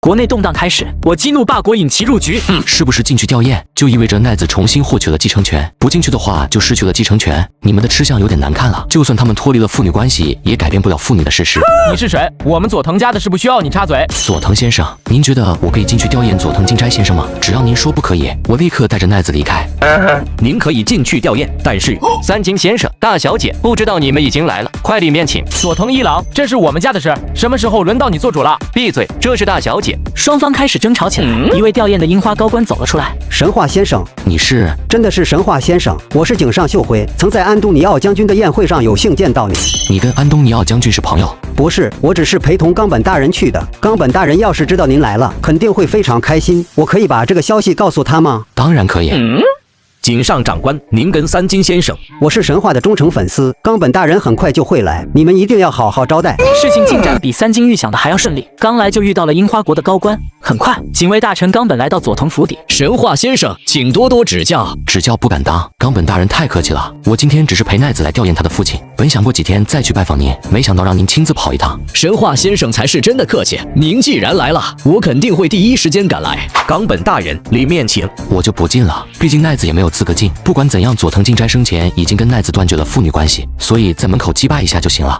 国内动荡开始，我激怒霸国，引其入局。是不是进去吊唁，就意味着奈子重新获取了继承权？不进去的话，就失去了继承权。你们的吃相有点难看了。就算他们脱离了父女关系，也改变不了父女的事实。你是谁？我们佐藤家的事不需要你插嘴。佐藤先生，您觉得我可以进去吊唁佐藤金斋先生吗？只要您说不可以，我立刻带着奈子离开。您可以进去吊唁，但是三金先生、大小姐，不知道你们已经来了，快里面请。佐藤一郎，这是我们家的事，什么时候轮到你做主了？闭嘴，这是大小姐。双方开始争吵起来。一位吊唁的樱花高官走了出来。神话先生，你是？真的是神话先生，我是井上秀辉，曾在安东尼奥将军的宴会上有幸见到你。你跟安东尼奥将军是朋友？不是，我只是陪同冈本大人去的。冈本大人要是知道您来了，肯定会非常开心。我可以把这个消息告诉他吗？当然可以。井上长官，您跟三金先生，我是神话的忠诚粉丝，冈本大人很快就会来，你们一定要好好招待。事情进展比三金预想的还要顺利，刚来就遇到了樱花国的高官。很快，警卫大臣冈本来到佐藤府邸。神话先生，请多多指教。指教不敢当，冈本大人太客气了。我今天只是陪奈子来吊唁他的父亲，本想过几天再去拜访您，没想到让您亲自跑一趟。神话先生才是真的客气，您既然来了，我肯定会第一时间赶来。冈本大人，里面请。我就不进了，毕竟奈子也没有资格进。不管怎样，佐藤金斋生前已经跟奈子断绝了父女关系，所以在门口击败一下就行了。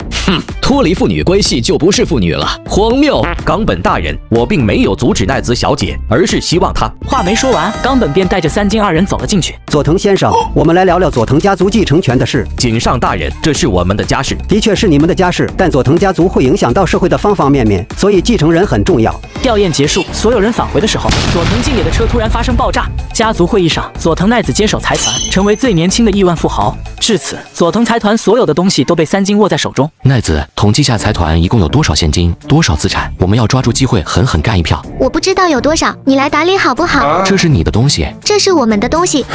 脱离父女关系就不是父女了，荒谬！冈本大人，我并没有阻止奈子小姐，而是希望她……话没说完，冈本便带着三金二人走了进去。佐藤先生，我们来聊聊佐藤家族继承权的事。井上大人，这是我们的家事。的确是你们的家事，但佐藤家族会影响到社会的方方面面，所以继承人很重要。吊唁结束，所有人返回的时候，佐藤敬野的车突然发生爆炸。家族会议上，佐藤奈子接手财团，成为最年轻的亿万富豪。至此，佐藤财团所有的东西都被三金握在手中。奈子，统计下财团一共有多少现金，多少资产？我们要抓住机会，狠狠干一票。我不知道有多少，你来打理好不好？这是你的东西，这是我们的东西。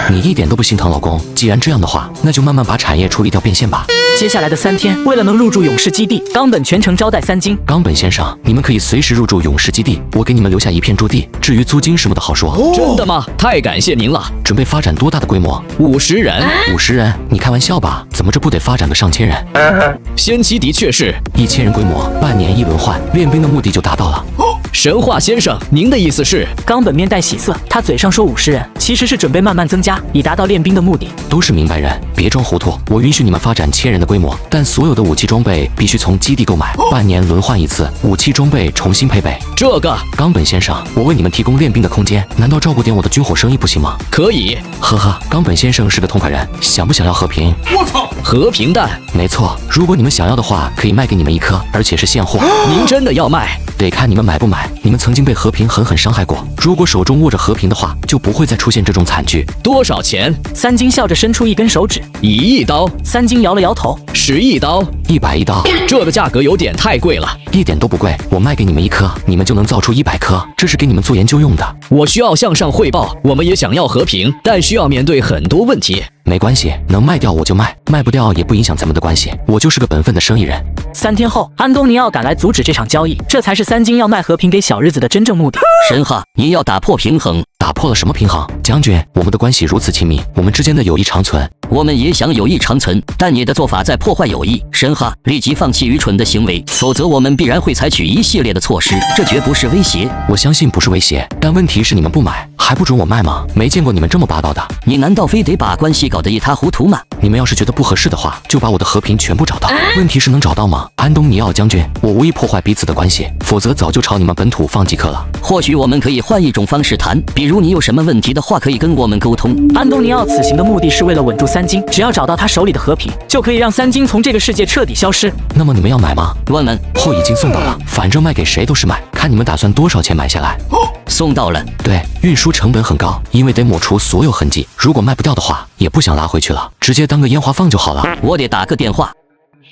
你一点都不心疼老公。既然这样的话，那就慢慢把产业处理掉变现吧。接下来的3天，为了能入住勇士基地，冈本全程招待三金。冈本先生，你们可以随时入住勇士基地，我给你们留下一片驻地。至于租金什么的，好说。真的吗？太感谢您了。准备发展多大的规模？50人。50人？你开玩笑吧？怎么这不得发展个上千人？先期的确是1000人规模，半年一轮换，练兵的目的就达到了。神话先生，您的意思是？冈本面带喜色，他嘴上说50人，其实是准备慢慢增加，以达到练兵的目的。都是明白人，别装糊涂。我允许你们发展1000人的规模，但所有的武器装备必须从基地购买，半年轮换一次，武器装备重新配备。这个，冈本先生，我为你们提供练兵的空间，难道照顾点我的军火生意不行吗？可以。呵呵，冈本先生是个痛快人，想不想要和平？我操，和平弹？没错，如果你们想要的话，可以卖给你们1颗，而且是现货。您真的要卖？得看你们买不买。你们曾经被和平狠狠伤害过，如果手中握着和平的话，就不会再出现这种惨剧。多少钱？三金笑着伸出一根手指。1亿刀。三金摇了摇头。10亿刀。110刀。这个价格有点太贵了。一点都不贵，我卖给你们1颗，你们就能造出100颗，这是给你们做研究用的。我需要向上汇报，我们也想要和平，但需要面对很多问题。没关系，能卖掉我就卖，卖不掉也不影响咱们的关系。我就是个本分的生意人。3天后，安东尼奥赶来阻止这场交易，这才是三金要卖和平给小日子的真正目的。神话，您要打破平衡。打破了什么平衡？将军，我们的关系如此亲密，我们之间的友谊长存。我们也想友谊长存，但你的做法在破坏友谊。神话，立即放弃愚蠢的行为，否则我们必然会采取一系列的措施。这绝不是威胁。我相信不是威胁，但问题是你们不买，还不准我卖吗？没见过你们这么霸道的。你难道非得把关系搞得一塌糊涂吗？你们要是觉得不合适的话，就把我的和平全部找到。问题是能找到吗？安东尼奥将军，我无意破坏彼此的关系，否则早就朝你们本土放几颗了。或许我们可以换一种方式谈，比如你有什么问题的话，可以跟我们沟通。安东尼奥此行的目的是为了稳住三金，只要找到他手里的和平，就可以让三金从这个世界彻底消失。那么你们要买吗？问问。货已经送到了，反正卖给谁都是卖，看你们打算多少钱买下来。送到了。对，运输成本很高，因为得抹除所有痕迹。如果卖不掉的话，也不想拉回去了，直接当个烟花放就好了。我得打个电话。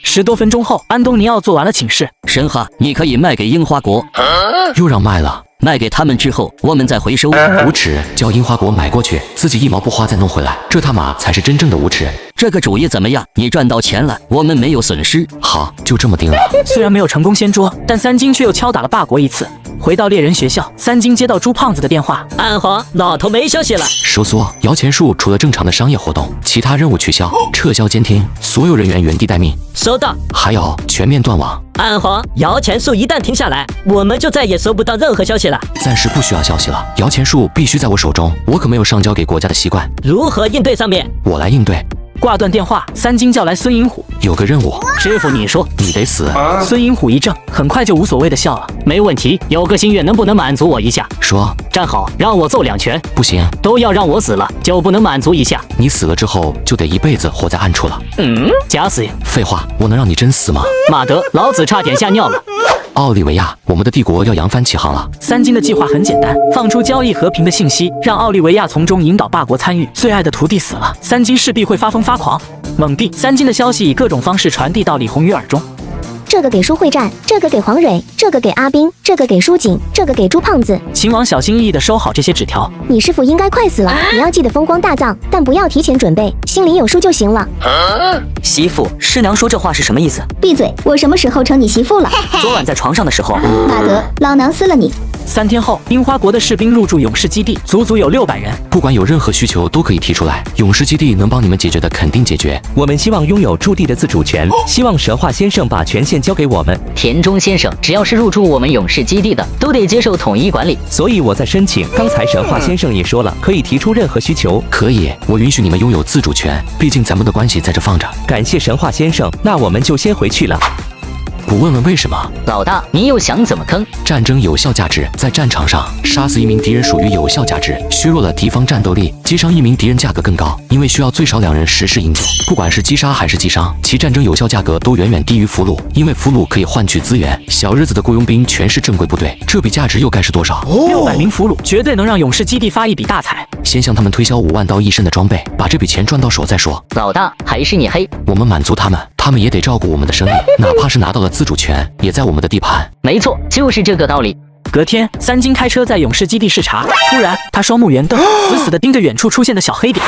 10多分钟后，安东尼奥做完了请示。神哈，你可以卖给樱花国。又让卖了。卖给他们之后，我们再回收。无耻，叫樱花国买过去，自己1毛不花再弄回来，这他妈才是真正的无耻。这个主意怎么样？你赚到钱了，我们没有损失。好，就这么定了。虽然没有成功掀桌，但三金却又敲打了霸国一次。回到猎人学校，三金接到朱胖子的电话：暗华，老头没消息了。收缩，摇钱树除了正常的商业活动，其他任务取消，撤销监听，所有人员原地待命。收到。还有全面断网。暗黄，摇钱树一旦停下来，我们就再也收不到任何消息了。暂时不需要消息了，摇钱树必须在我手中，我可没有上交给国家的习惯。如何应对上面？我来应对。挂断电话，三金叫来孙银虎。有个任务，师傅你说。你得死。孙银虎一怔，很快就无所谓的笑了。没问题，有个心愿能不能满足我一下？说。站好，让我揍2拳。不行，都要让我死了，就不能满足一下？你死了之后就得一辈子活在暗处了。假死！废话，我能让你真死吗？马德，老子差点吓尿了。奥利维亚，我们的帝国要扬帆起航了。三金的计划很简单，放出交易和平的信息，让奥利维亚从中引导霸国参与。最爱的徒弟死了，三金势必会发疯发狂。猛地，三金的消息以各种方式传递到李红宇耳中。这个给舒慧战，这个给黄蕊，这个给阿斌，这个给舒锦，这个给朱胖子。秦王小心翼翼地收好这些纸条。你师傅应该快死了，你要记得风光大葬，但不要提前准备，心里有数就行了。媳妇，师娘说这话是什么意思？闭嘴！我什么时候成你媳妇了？昨晚在床上的时候。马德，老娘撕了你！3天后，樱花国的士兵入驻勇士基地，足足有600人。不管有任何需求都可以提出来，勇士基地能帮你们解决的肯定解决。我们希望拥有驻地的自主权，希望神话先生把权限交给我们。田中先生，只要是入驻我们勇士基地的，都得接受统一管理。所以我在申请。刚才神话先生也说了，可以提出任何需求。可以，我允许你们拥有自主权，毕竟咱们的关系在这放着。感谢神话先生，那我们就先回去了。不问问为什么？老大，你又想怎么坑？战争有效价值，在战场上杀死一名敌人属于有效价值，削弱了敌方战斗力，击伤一名敌人价格更高，因为需要最少2人实施营救。不管是击杀还是击伤，其战争有效价格都远远低于俘虏，因为俘虏可以换取资源，小日子的雇佣兵全是正规部队，这笔价值又该是多少？600名俘虏绝对能让勇士基地发一笔大财。先向他们推销5万刀一身的装备，把这笔钱赚到手再说。老大，还是你黑。我们满足他们，他们也得照顾我们的生意，哪怕是拿到了自主权，也在我们的地盘。没错，就是这个道理。隔天，三金开车在勇士基地视察，突然他双目圆瞪，死死地盯着远处出现的小黑点。